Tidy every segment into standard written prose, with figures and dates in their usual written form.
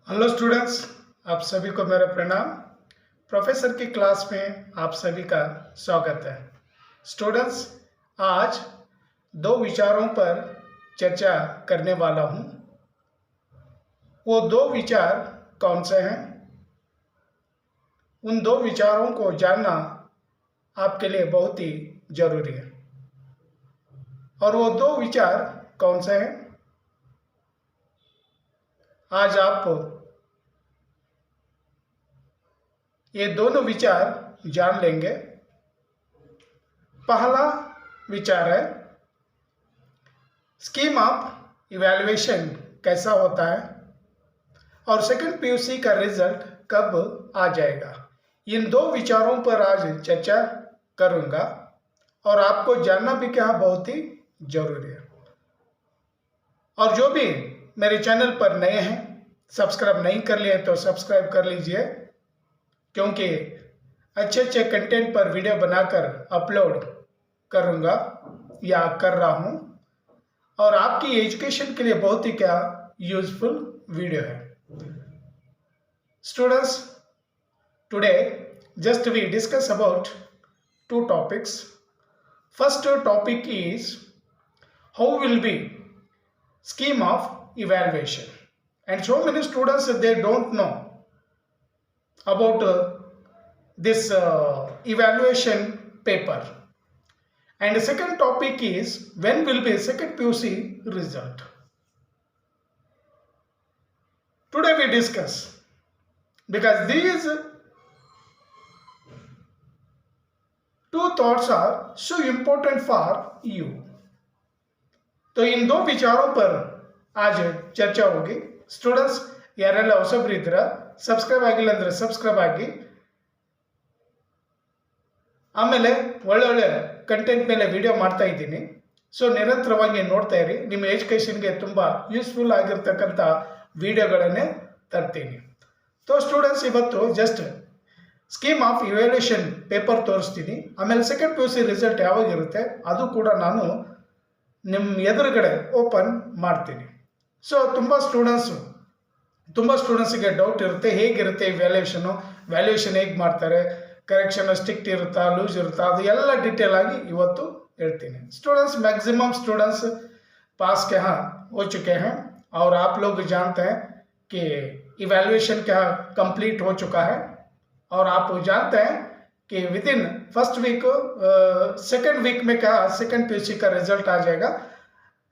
Hello students, आप सभी को मेरा प्रणाम। प्रोफेसर की क्लास में आप सभी का स्वागत है। स्टूडेंट्स, आज दो विचारों पर चर्चा करने वाला हूँ। वो दो विचार कौन से हैं? उन दो विचारों को जानना आपके लिए बहुत ही जरूरी है। और वो दो विचार कौन से हैं? आज आप ये दोनों विचार जान लेंगे। पहला विचार है स्कीम ऑफ इवैल्यूएशन कैसा होता है, और सेकंड पीयूसी का रिजल्ट कब आ जाएगा। इन दो विचारों पर आज चर्चा करूंगा और आपको जानना भी क्या बहुत ही जरूरी है। और जो भी मेरे चैनल पर नए हैं, सब्सक्राइब नहीं कर लिए तो सब्सक्राइब कर लीजिए, क्योंकि अच्छे अच्छे कंटेंट पर वीडियो बनाकर अपलोड करूंगा या कर रहा हूं, और आपकी एजुकेशन के लिए बहुत ही क्या यूजफुल वीडियो है। Students, today just we discuss about two topics. First topic is how will be scheme of evaluation, and so many students they don't know about this evaluation paper. And the second topic is when will be second PUC result. Today we discuss, because these two thoughts are so important for you. तो इन दो विचारों पर आज ಚರ್ಚೆ ಹೋಗಿ. Students, ಯಾರೆಲ್ಲ ಹೊಸಬ್ರು ಇದ್ದೀರಾ, ಸಬ್ಸ್ಕ್ರೈಬ್ ಆಗಿಲ್ಲ ಅಂದ್ರೆ ಸಬ್ಸ್ಕ್ರೈಬ್ ಆಗಿ. ಆಮೇಲೆ ಒಳ್ಳೊಳ್ಳೆ ಕಂಟೆಂಟ್ ಮೇಲೆ ವಿಡಿಯೋ ಮಾಡ್ತಾ ಇದ್ದೀನಿ, ಸೊ ನಿರಂತರವಾಗಿ ನೋಡ್ತಾ ಇರಿ. ನಿಮ್ಮ ಎಜುಕೇಷನ್ಗೆ ತುಂಬ ಯೂಸ್ಫುಲ್ ಆಗಿರ್ತಕ್ಕಂಥ ವಿಡಿಯೋಗಳನ್ನೇ ತರ್ತೀನಿ. ಸೊ ಸ್ಟೂಡೆಂಟ್ಸ್, ಇವತ್ತು just scheme of evaluation paper ತೋರಿಸ್ತೀನಿ. ಆಮೇಲೆ second P U C result ಯಾವಾಗಿರುತ್ತೆ ಅದು ಕೂಡ ನಾನು ನಿಮ್ಮ ಎದುರುಗಡೆ ಓಪನ್ ಮಾಡ್ತೀನಿ. ಸೊ ತುಂಬ ಸ್ಟೂಡೆಂಟ್ಸಿಗೆ ಡೌಟ್ ಇರುತ್ತೆ, ಹೇಗಿರುತ್ತೆ ವ್ಯಾಲ್ಯೂಯೇಷನ್ ಹೇಗೆ ಮಾಡ್ತಾರೆ, ಕರೆಕ್ಷನ್ ಸ್ಟ್ರಿಕ್ಟ್ ಇರುತ್ತಾ, ಲೂಸ್ ಇರುತ್ತಾ, ಅದು ಎಲ್ಲ ಡೀಟೇಲ್ ಆಗಿ ಇವತ್ತು ಹೇಳ್ತೀನಿ. ಸ್टूडेंट्स, मैक्सिमम स्टूडेंट्स पास के यहाँ हो चुके हैं और आप लोग जानते हैं कि इवैल्यूएशन क्या कंप्लीट हो चुका है, और आप जानते हैं कि within first week second week में क्या सेकेंड पीयूसी का रिजल्ट आ जाएगा.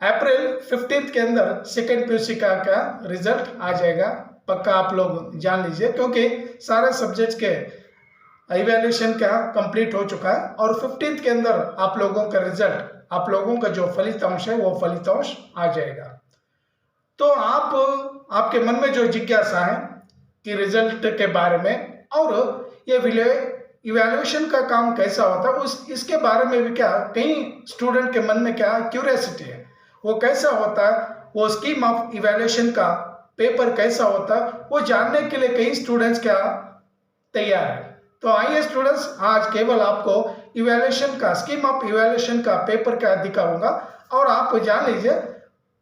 अप्रैल 15 के अंदर सेकेंड पीयूसी का क्या रिजल्ट आ जाएगा, पक्का आप लोग जान लीजिए, क्योंकि सारे सब्जेक्ट्स के इवैल्यूएशन क्या कंप्लीट हो चुका है, और 15 के अंदर आप लोगों का रिजल्ट, आप लोगों का जो फलितांश है वो फलितांश आ जाएगा. तो आपके मन में जो जिज्ञासा है कि रिजल्ट के बारे में और ये इवैल्यूएशन का काम कैसा होता है, इसके बारे में भी क्या कई स्टूडेंट के मन में क्या क्यूरियोसिटी है, वो कैसा होता है, वो स्कीम ऑफ इवैल्यूएशन का पेपर कैसा होता है, वो जानने के लिए कई स्टूडेंट्स क्या तैयार है. तो आइए स्टूडेंट्स, आज केवल आपको इवैल्यूएशन का स्कीम ऑफ इवैल्यूएशन का पेपर क्या दिखाऊंगा, और आप जान लीजिए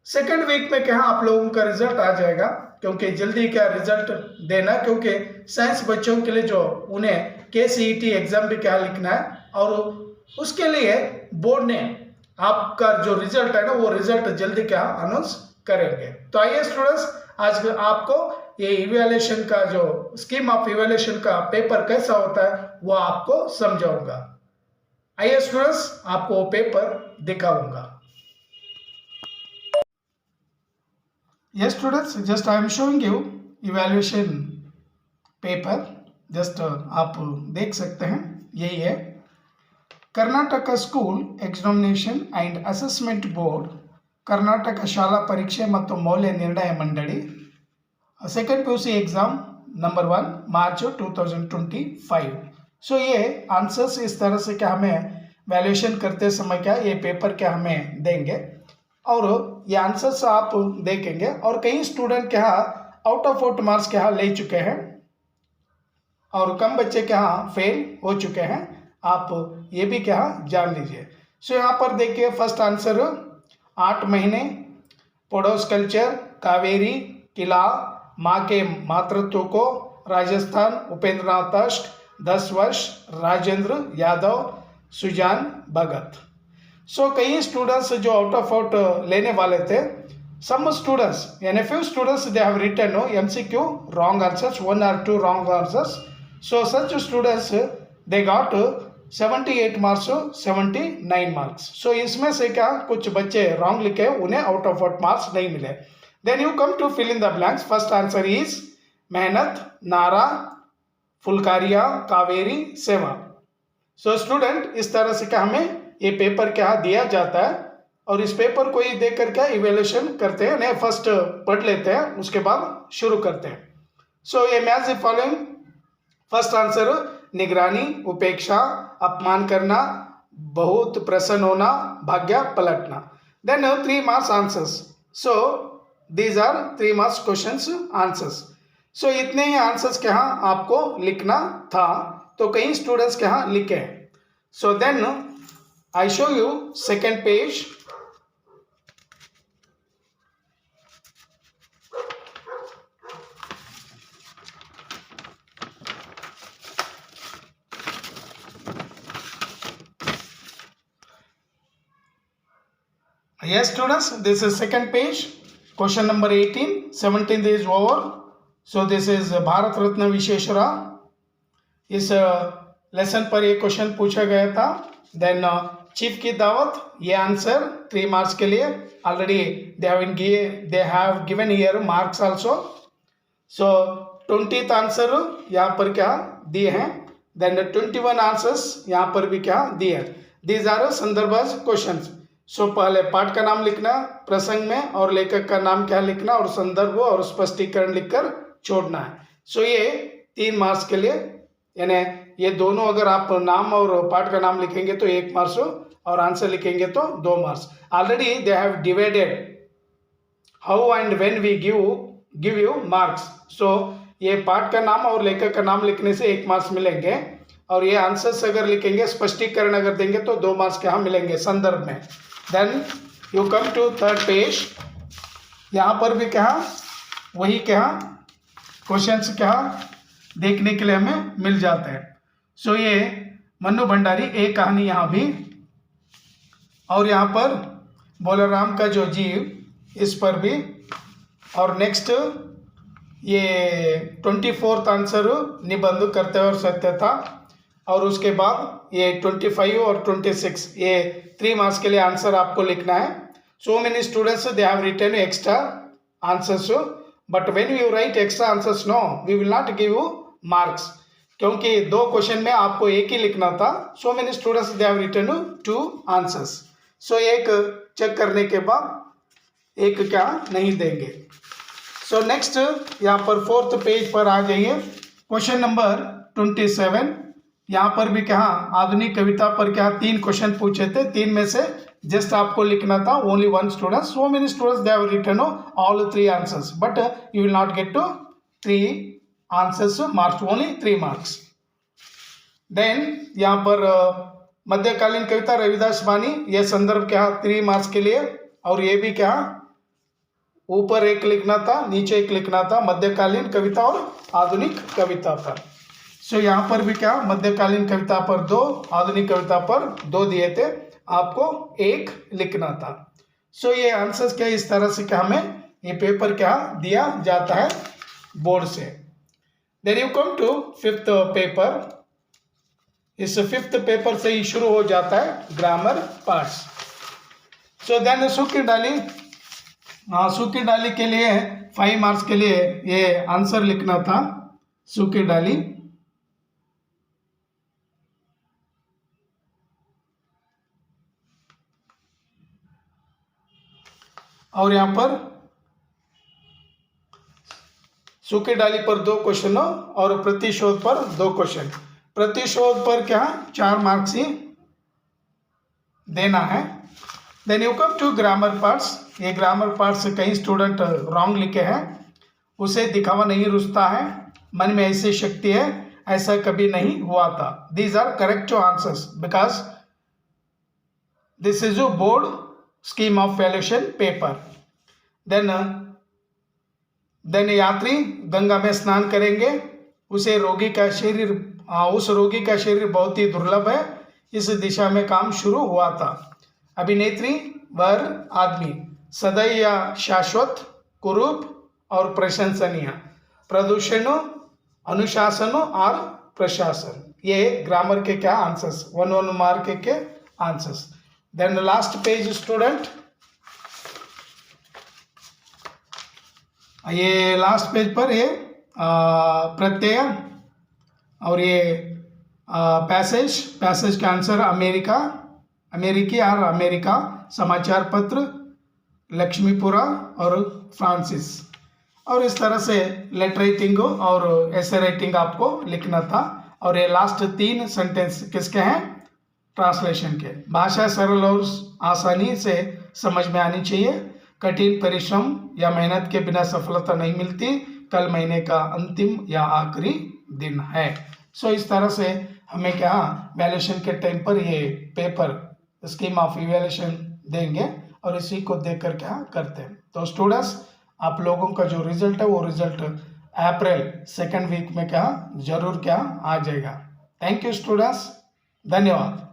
सेकेंड वीक में क्या आप लोगों का रिजल्ट आ जाएगा, क्योंकि जल्दी क्या रिजल्ट देना, क्योंकि साइंस बच्चों के लिए जो उन्हें KCET एग्जाम भी क्या लिखना है, और उसके लिए बोर्ड ने आपका जो रिजल्ट है ना वो रिजल्ट जल्दी क्या अनाउंस करेंगे. तो आइए स्टूडेंट्स, आज आपको ये इवैल्यूएशन का जो स्कीम ऑफ इवैल्यूएशन का पेपर कैसा होता है वो आपको समझाऊंगा. आइए स्टूडेंट्स, आपको पेपर दिखाऊंगा. Yes students, just I am showing you evaluation paper. just आप देख सकते हैं, यही है Karnataka school examination and assessment board, Karnataka शाला परीक्षे ಮತ್ತು ಮೌಲ್ಯ ನಿರ್ಣಯ ಮಂಡಳಿ, सेकेंड PUC एग्जाम नंबर 1 मार्च 2025. सो ये आंसर्स इस तरह से क्या हमें वैल्यूएशन करते समय क्या ये पेपर क्या हमें देंगे, और ये आंसर्स आप देखेंगे. और कई स्टूडेंट क्या आउट ऑफ आउट मार्क्स क्या ले चुके हैं, और कम बच्चे क्या फेल हो चुके हैं, आप ये भी क्या जान लीजिए. सो यहाँ पर देखिए फर्स्ट आंसर 8 महीने, पोडोस कल्चर, कावेरी, किला, माँ के मातृत्व को, राजस्थान उपेंद्र नाथ ट्रस्ट, 10 वर्ष राजेंद्र यादव, सुजान भगत। सो कई स्टूडेंट्स जो आउट ऑफ आउट लेने वाले थे, some students and a few students they have written no MCQ wrong answers, 1 or 2 wrong answers. So such students they got 78 marks to 79 marks. So इसमें से क्या कुछ बच्चे wrong लिखे, उन्हें out of out marks नहीं मिले. Then you come to fill in the blanks. First answer is मेहनत, नारा, फुलकारिया, कावेरी, सेवा. So student इस तरह से क्या हमें ये पेपर क्या दिया जाता है और इस पेपर को ही देख कर क्या इवेल्यूशन करते हैं. नहीं, फर्स्ट पढ़ लेते हैं, उसके बाद शुरू करते हैं. सो ये match the following. First answer निगरानी, उपेक्षा, अपमान करना, बहुत प्रसन्न होना, भाग्य पलटना. Then 3 marks answers. So these are 3 marks questions answers. So इतने ही आंसर्स के यहाँ आपको लिखना था, तो कई स्टूडेंट्स के यहाँ लिखे हैं. So then I show you second page. Yes students, this is second page, question number 18. 17th is over. So this is Bharat Ratna Visvesvaraya. इस लेसन पर ये क्वेश्चन पूछा गया था. देन चीफ की दावत, ये आंसर 3 marks के लिए. Already they have given here marks also. So 20th answer यहाँ पर क्या दिए हैं. देन 21 आंसर्स यहाँ पर भी क्या दिए हैं. These are संदर्भ क्वेश्चंस. सो पहले पाठ का नाम लिखना प्रसंग में, और लेखक का नाम क्या लिखना, और संदर्भ और स्पष्टीकरण लिखकर छोड़ना है. सो ये 3 marks के लिए, यानी ये दोनों अगर आप नाम और पाठ का नाम लिखेंगे तो 1 marks और आंसर लिखेंगे तो 2 marks. Already they have divided how and when we give you marks. So ये पाठ का नाम और लेखक का नाम लिखने से 1 marks मिलेंगे, और ये आंसर्स अगर लिखेंगे, स्पष्टीकरण अगर देंगे तो 2 marks के यहाँ मिलेंगे संदर्भ में. Then you come to third page. यहाँ पर भी क्या वही क्या क्वेश्चंस क्या देखने के लिए हमें मिल जाते हैं. सो ये मन्नू भंडारी एक कहानी यहाँ भी, और यहाँ पर बोलाराम का जो जीव, इस पर भी. और नेक्स्ट ये 24th आंसर निबंध कर्तव्य और सत्यता, और उसके बाद ये 25 और 26 ये 3 marks के लिए आंसर आपको लिखना है. So many students they have written extra answers, but when you write extra answers no we will not give you marks, क्योंकि 2 क्वेश्चन में आपको एक ही लिखना था. So many students they have written 2 answers. So एक चेक करने के बाद एक क्या नहीं देंगे. सो नेक्स्ट यहाँ पर 4th पेज पर आ जाइए. Question number 27. यहाँ पर भी क्या आधुनिक कविता पर क्या 3 क्वेश्चन पूछे थे. 3 में से जस्ट आपको लिखना था only 1 student. So many students they have written all 3 answers, but you will not get to 3 answers marks, only 3 marks. Then यहाँ पर मध्यकालीन कविता रविदास वाणी, यह संदर्भ क्या 3 marks के लिए, और ये भी क्या ऊपर एक लिखना था, नीचे एक लिखना था, मध्यकालीन कविता और आधुनिक कविता पर. सो यहाँ पर भी क्या मध्यकालीन कविता पर 2, आधुनिक कविता पर 2 दिए थे, आपको 1 लिखना था. सो ये आंसर्स क्या इस तरह से क्या हमें ये पेपर क्या दिया जाता है बोर्ड से. Then you come to 5th paper. इस 5th पेपर से ही शुरू हो जाता है ग्रामर पार्ट्स. सो देन सूखी डाली, सूखी डाली के लिए 5 marks के लिए ये आंसर लिखना था. सूखी डाली, और यहाँ पर सूखी डाली पर 2 क्वेश्चन और प्रतिशोध पर 2 क्वेश्चन. प्रतिशोध पर क्या 4 marks ही देना है. Then you come to grammar parts. ये ग्रामर पार्ट्स कई स्टूडेंट रॉन्ग लिखे हैं. उसे दिखावा नहीं रुचता है, मन में ऐसी शक्ति है, ऐसा कभी नहीं हुआ था. These are correct answers because this is a board scheme of valuation paper. Then then यात्री गंगा में स्नान करेंगे, उस रोगी का शरीर बहुत ही दुर्लभ है, इस दिशा में काम शुरू हुआ था। अभिनेत्री वर आदमी, सदैव या शाश्वत, कुरूप और प्रशंसनीय, प्रदूषण, अनुशासन और प्रशासन। ये ग्रामर के क्या आंसर्स, 1 मार्क के answers. Then last page student, ये लास्ट पेज पर ये प्रत्यय और ये पैसेज का आंसर अमेरिकी और अमेरिका, समाचार पत्र, लक्ष्मीपुरा और फ्रांसिस। और इस तरह से लेटर राइटिंग और ऐसे राइटिंग आपको लिखना था। और ये लास्ट 3 सेंटेंस किसके हैं, ट्रांसलेशन के। भाषा सरल और आसानी से समझ में आनी चाहिए। कठिन परिश्रम या मेहनत के बिना सफलता नहीं मिलती, कल महीने का अंतिम या आखिरी दिन है। सो इस तरह से हमें क्या वैल्यूएशन के टाइम पर ये पेपर स्कीम ऑफ इवैल्यूएशन देंगे और इसी को देखकर क्या करते हैं। तो स्टूडेंट्स, आप लोगों का जो रिजल्ट है वो रिजल्ट अप्रैल 2nd वीक में क्या जरूर क्या आ जाएगा। थैंक यू स्टूडेंट्स, धन्यवाद।